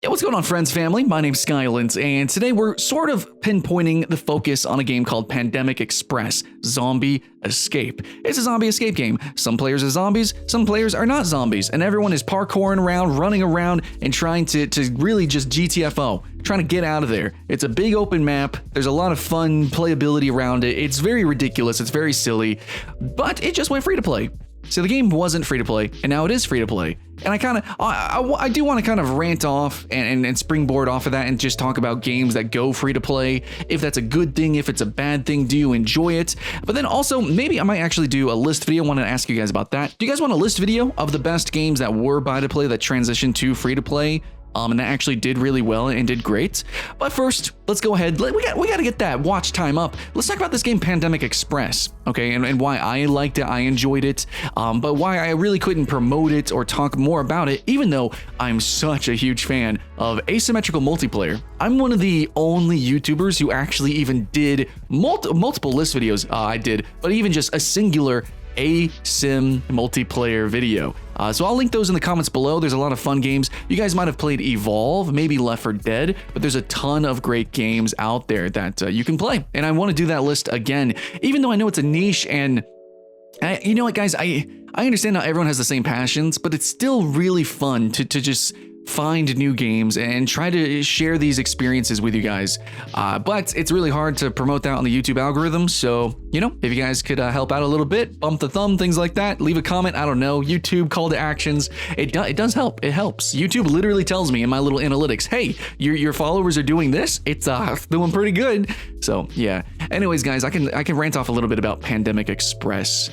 Yeah, what's going on, friends, family? My name's Skylent, and today we're sort of pinpointing the focus on a game called Pandemic Express Zombie Escape. It's a zombie escape game. Some players are zombies, some players are not zombies, and everyone is parkouring around, running around, and trying to really just GTFO, trying to get out of there. It's a big open map. There's a lot of fun playability around it. It's very ridiculous. It's very silly, but it just went free to play. So the game wasn't free to play, and now it is free to play. And I do want to kind of rant off and springboard off of that and just talk about games that go free to play. If that's a good thing, if it's a bad thing, do you enjoy it? But then also, maybe I might actually do a list video. I want to ask you guys about that. Do you guys want a list video of the best games that were buy to play that transitioned to free to play? And that actually did really well and did great. But first, let's go ahead. We got to get that watch time up. Let's talk about this game, Pandemic Express, okay? And why I liked it, I enjoyed it, but why I really couldn't promote it or talk more about it, even though I'm such a huge fan of asymmetrical multiplayer. I'm one of the only YouTubers who actually even did multiple list videos. I did, but even just a singular asym multiplayer video. So I'll link those in the comments below. There's a lot of fun games. You guys might have played Evolve, maybe Left 4 Dead, but there's a ton of great games out there that you can play. And I want to do that list again, even though I know it's a niche. And you know what, guys, I understand not everyone has the same passions, but it's still really fun to just find new games and try to share these experiences with you guys. But it's really hard to promote that on the YouTube algorithm. So, you know, if you guys could help out a little bit, bump the thumb, things like that, leave a comment, I don't know, YouTube call to actions. It does help. It helps. YouTube literally tells me in my little analytics, hey, your followers are doing this. It's doing pretty good. So yeah. Anyways, guys, I can rant off a little bit about Pandemic Express.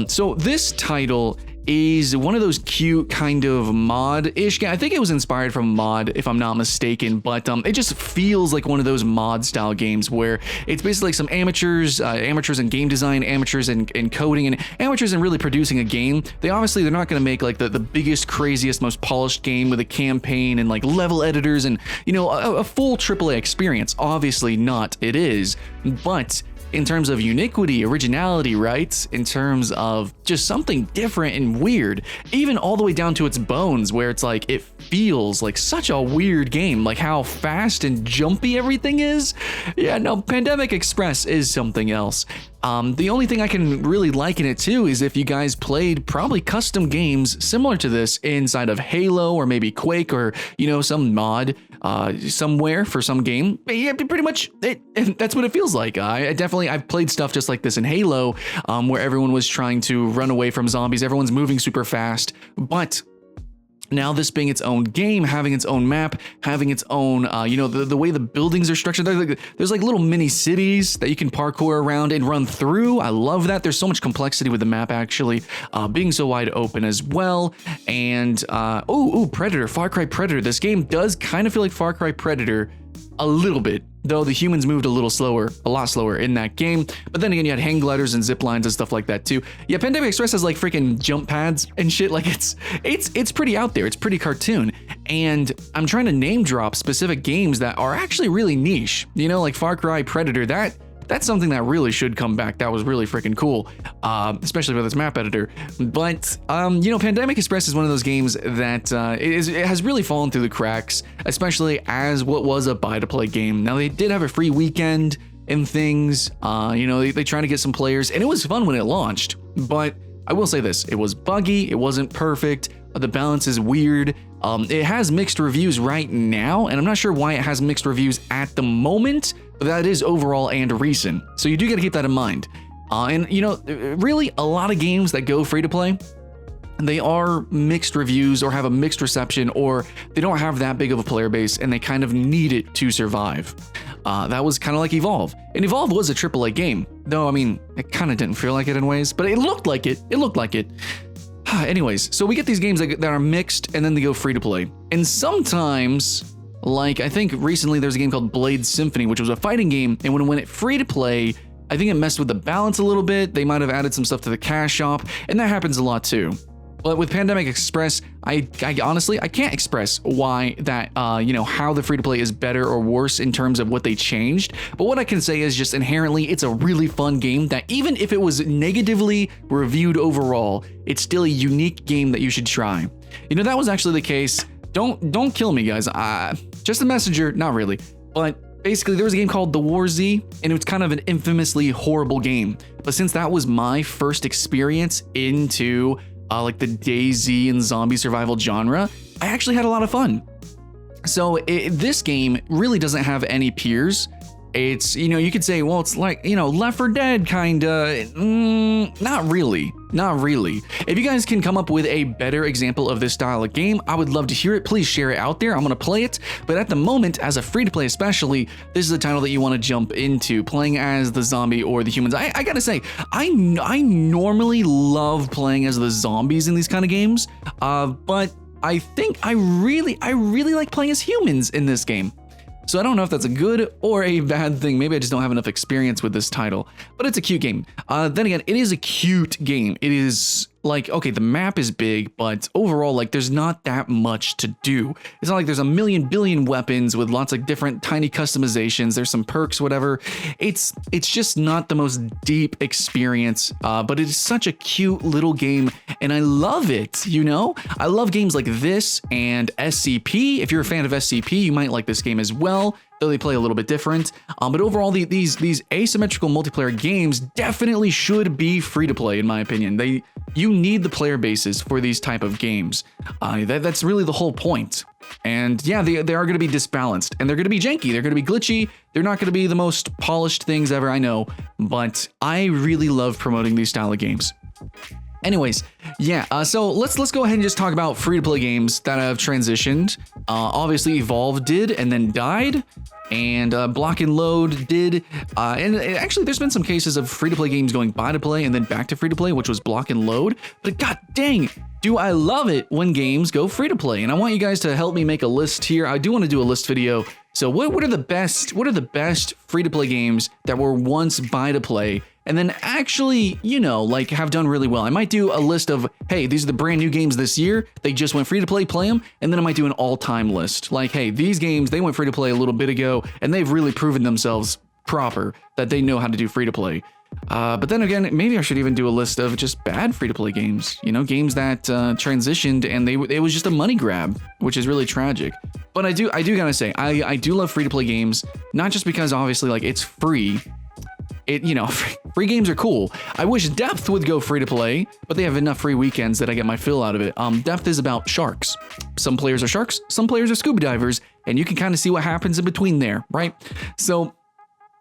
So this title is one of those cute kind of mod-ish game. I think it was inspired from mod, if I'm not mistaken, but it just feels like one of those mod-style games where it's basically like some amateurs in game design, amateurs in coding, and amateurs in really producing a game. They're not going to make like the biggest, craziest, most polished game with a campaign and like level editors and, you know, a full AAA experience. Obviously not, it is, but in terms of uniquity, originality, right? In terms of just something different and weird, even all the way down to its bones, where it's like, it feels like such a weird game, like how fast and jumpy everything is. Yeah, no, Pandemic Express is something else. The only thing I can really liken it to is if you guys played probably custom games similar to this inside of Halo or maybe Quake or, you know, some mod somewhere for some game. Yeah, pretty much that's what it feels like. I've played stuff just like this in Halo, where everyone was trying to run away from zombies. Everyone's moving super fast, but now this being its own game, having its own map, having its own, you know, the way the buildings are structured, there's like little mini cities that you can parkour around and run through. I love that. There's so much complexity with the map, actually, being so wide open as well. And, Predator, Far Cry Predator. This game does kind of feel like Far Cry Predator a little bit, though the humans moved a lot slower in that game. But then again, you had hang gliders and zip lines and stuff like that too. Yeah, Pandemic Express has like freaking jump pads and shit. Like it's pretty out there. It's pretty cartoon. And I'm trying to name drop specific games that are actually really niche. You know, like Far Cry Predator. That's something that really should come back. That was really freaking cool, especially with its map editor. But, you know, Pandemic Express is one of those games that it has really fallen through the cracks, especially as what was a buy-to-play game. Now, they did have a free weekend and things. You know, they tried to get some players, and it was fun when it launched. But I will say this, it was buggy, it wasn't perfect, the balance is weird. It has mixed reviews right now, and I'm not sure why it has mixed reviews at the moment, but that is overall and recent. So you do got to keep that in mind. And you know, really a lot of games that go free to play, they are mixed reviews or have a mixed reception, or they don't have that big of a player base and they kind of need it to survive. That was kind of like Evolve. And Evolve was a AAA game, though, I mean, it kind of didn't feel like it in ways, but it looked like it. It looked like it. Anyways, so we get these games that are mixed and then they go free to play. And sometimes, like I think recently there's a game called Blade Symphony, which was a fighting game, and when it went free to play, I think it messed with the balance a little bit. They might have added some stuff to the cash shop, and that happens a lot too. But with Pandemic Express, I honestly, I can't express why that, you know, how the free-to-play is better or worse in terms of what they changed. But what I can say is just inherently, it's a really fun game that even if it was negatively reviewed overall, it's still a unique game that you should try. You know, that was actually the case don't kill me, guys. Just a messenger, not really. But basically, there was a game called The War Z, and it was kind of an infamously horrible game. But since that was my first experience into like the DayZ and zombie survival genre, I actually had a lot of fun. So this game really doesn't have any peers. It's, you could say, well, it's like, Left 4 Dead kinda. Not really. Not really. If you guys can come up with a better example of this style of game, I would love to hear it. Please share it out there. I'm gonna play it. But at the moment, as a free-to-play especially, this is a title that you want to jump into, playing as the zombie or the humans. I gotta say, I normally love playing as the zombies in these kind of games, but I think I really like playing as humans in this game. So I don't know if that's a good or a bad thing. Maybe I just don't have enough experience with this title, but it's a cute game. Then again, it is a cute game. It is like, okay, the map is big, but overall, like, there's not that much to do. It's not like there's a billion weapons with lots of different tiny customizations. There's some perks, whatever. It's just not the most deep experience, but it is such a cute little game, and I love it, I love games like this and SCP. If you're a fan of SCP, you might like this game as well, though they play a little bit different. But overall, these asymmetrical multiplayer games definitely should be free to play, in my opinion. You need the player bases for these type of games. That's really the whole point. And yeah, they are going to be disbalanced, and they're going to be janky. They're going to be glitchy. They're not going to be the most polished things ever, I know, but I really love promoting these style of games. Anyways, yeah, so let's go ahead and just talk about free-to-play games that have transitioned. Obviously, Evolve did and then died, and Block and Load did. And actually, there's been some cases of free-to-play games going buy-to-play and then back to free-to-play, which was Block and Load. But god dang, do I love it when games go free-to-play. And I want you guys to help me make a list here. I do want to do a list video. So what are the best free-to-play games that were once buy-to-play and then actually, like, have done really well? I might do a list of, hey, these are the brand new games this year. They just went free to play them. And then I might do an all-time list. Like, hey, these games, they went free to play a little bit ago, and they've really proven themselves proper, that they know how to do free to play. But then again, maybe I should even do a list of just bad free to play games, games that transitioned and it was just a money grab, which is really tragic. But I do gotta say, I do love free to play games, not just because obviously, like, it's free. Free games are cool. I wish Depth would go free to play, but they have enough free weekends that I get my fill out of it. Depth is about sharks. Some players are sharks, some players are scuba divers, and you can kind of see what happens in between there, right? So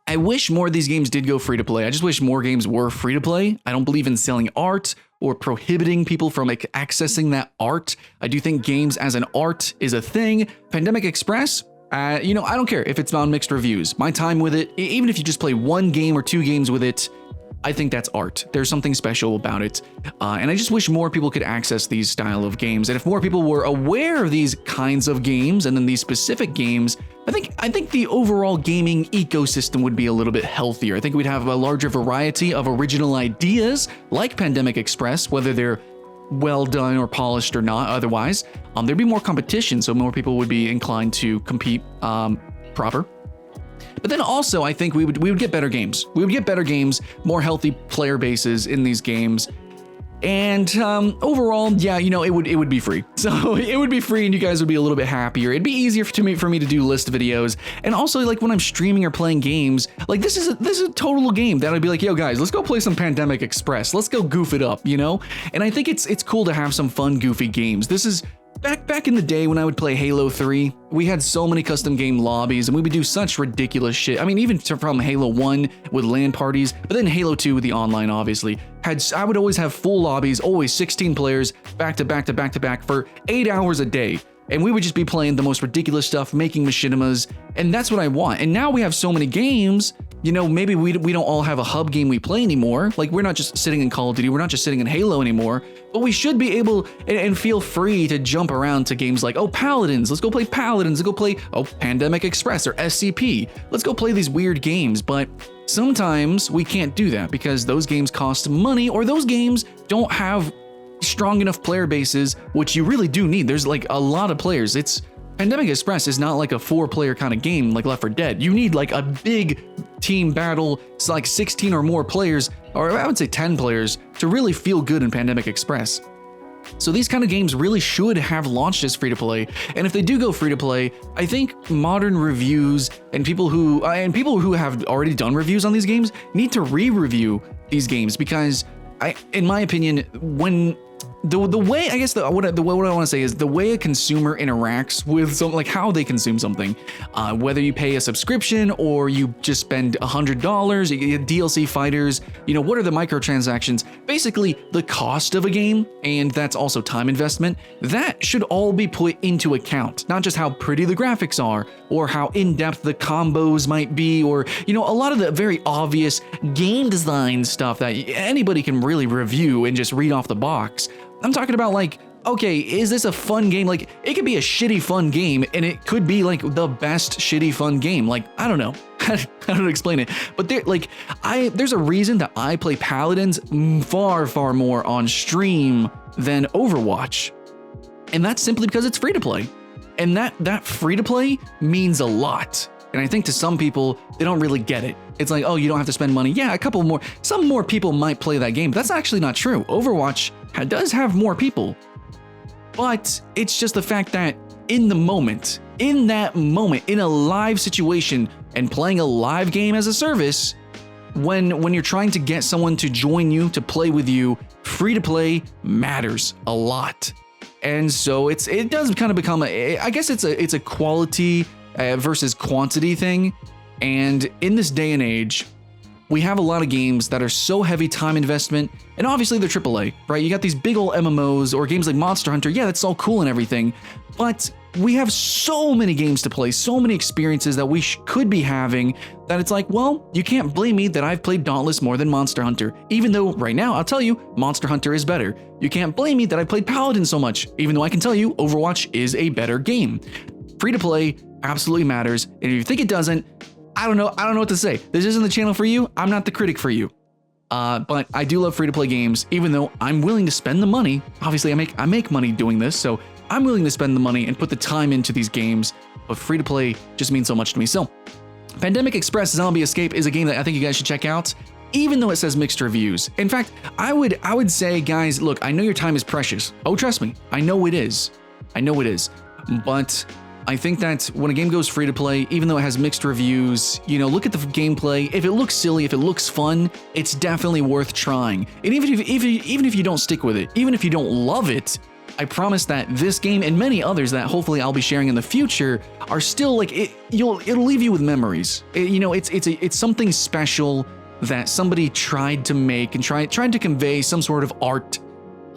I wish more of these games did go free to play. I just wish more games were free to play. I don't believe in selling art or prohibiting people from accessing that art. I do think games as an art is a thing. Pandemic Express, I don't care if it's on mixed reviews. My time with it, even if you just play one game or two games with it, I think that's art. There's something special about it. And I just wish more people could access these style of games. And if more people were aware of these kinds of games and then these specific games, I think the overall gaming ecosystem would be a little bit healthier. I think we'd have a larger variety of original ideas like Pandemic Express, whether they're well done or polished or not otherwise. There'd be more competition, so more people would be inclined to compete proper. But then also, I think we would get better games. We would get better games, more healthy player bases in these games. And overall, yeah, it would be free. So it would be free and you guys would be a little bit happier. It'd be easier for me to do list videos. And also, like, when I'm streaming or playing games, like, this is a total game that I'd be like, yo guys, let's go play some Pandemic Express. Let's go goof it up, And I think it's cool to have some fun, goofy games. This is back in the day when I would play Halo 3, we had so many custom game lobbies and we would do such ridiculous shit. I mean, even from Halo 1 with LAN parties, but then Halo 2 with the online, obviously. I would always have full lobbies, always 16 players, back to back for 8 hours a day. And we would just be playing the most ridiculous stuff, making machinimas, and that's what I want. And now we have so many games, maybe we don't all have a hub game we play anymore. Like, we're not just sitting in Call of Duty, we're not just sitting in Halo anymore, but we should be able and feel free to jump around to games like, oh, Paladins, let's go play Paladins, let's go play, oh, Pandemic Express or SCP. Let's go play these weird games, but sometimes we can't do that because those games cost money or those games don't have strong enough player bases, which you really do need. There's like a lot of players. Pandemic Express is not like a 4-player kind of game like Left 4 Dead. You need like a big team battle. It's like 16 or more players, or I would say 10 players, to really feel good in Pandemic Express. So these kind of games really should have launched as free-to-play, and if they do go free-to-play, I think modern reviews and people who have already done reviews on these games need to re-review these games, because in my opinion, when the way, I guess what I want to say is the way a consumer interacts with something, like how they consume something, whether you pay a subscription or you just spend $100, you get DLC fighters, what are the microtransactions, basically the cost of a game, and that's also time investment, that should all be put into account, not just how pretty the graphics are or how in-depth the combos might be, or a lot of the very obvious game design stuff that anybody can really review and just read off the box. I'm talking about, like, okay, is this a fun game? Like, it could be a shitty fun game, and it could be like the best shitty fun game. Like, I don't know how to explain it, but there's a reason that I play Paladins far more on stream than Overwatch, and that's simply because it's free to play, and that free to play means a lot. And I think to some people, they don't really get it. It's like, oh, you don't have to spend money. Yeah, some more people might play that game, but that's actually not true. Overwatch does have more people, but it's just the fact that in that moment, in a live situation and playing a live game as a service, when you're trying to get someone to join you, to play with you, free to play matters a lot. And so it does kind of become I guess it's a quality versus quantity thing. And in this day and age, we have a lot of games that are so heavy time investment, and obviously they're AAA, right? You got these big old MMOs or games like Monster Hunter. Yeah, that's all cool and everything, but we have so many games to play, so many experiences that we could be having, that it's like, well, you can't blame me that I've played Dauntless more than Monster Hunter, even though right now I'll tell you Monster Hunter is better. You can't blame me that I played Paladin so much, even though I can tell you Overwatch is a better game. Free to play absolutely matters, and if you think it doesn't, I don't know what to say. This isn't the channel for you. I'm not the critic for you. But I do love free-to-play games, even though I'm willing to spend the money. Obviously, I make money doing this, so I'm willing to spend the money and put the time into these games. But free-to-play just means so much to me. So, Pandemic Express Zombie Escape is a game that I think you guys should check out, even though it says mixed reviews. In fact, I would say, guys, look, I know your time is precious. Oh, trust me, I know it is. But I think that when a game goes free to play, even though it has mixed reviews, look at the gameplay. If it looks silly, if it looks fun, it's definitely worth trying. And even if you don't stick with it, even if you don't love it, I promise that this game and many others that hopefully I'll be sharing in the future are still like it'll leave you with memories. It's something special that somebody tried to make and tried to convey some sort of art.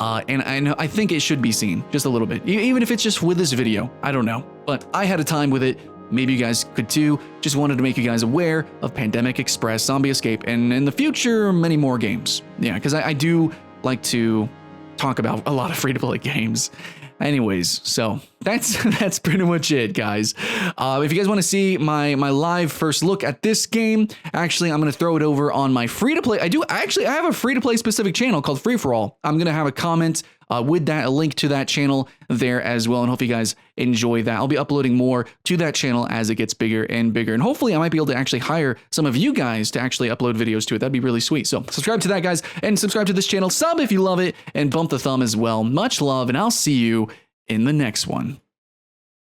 And I think it should be seen just a little bit, even if it's just with this video. I don't know, but I had a time with it. Maybe you guys could too. Just wanted to make you guys aware of Pandemic Express Zombie Escape, and in the future, many more games. Yeah, because I do like to talk about a lot of free-to-play games. Anyways, so that's pretty much it, guys. If you guys want to see my live first look at this game, actually, I'm going to throw it over on my free-to-play. I have a free-to-play specific channel called Free For All. I'm going to have a comment with that, a link to that channel there as well, and hope you guys enjoy that. I'll be uploading more to that channel as it gets bigger and bigger, and hopefully I might be able to actually hire some of you guys to actually upload videos to it. That'd be really sweet. So subscribe to that, guys, and subscribe to this channel. Sub if you love it, and bump the thumb as well. Much love, and I'll see you in the next one.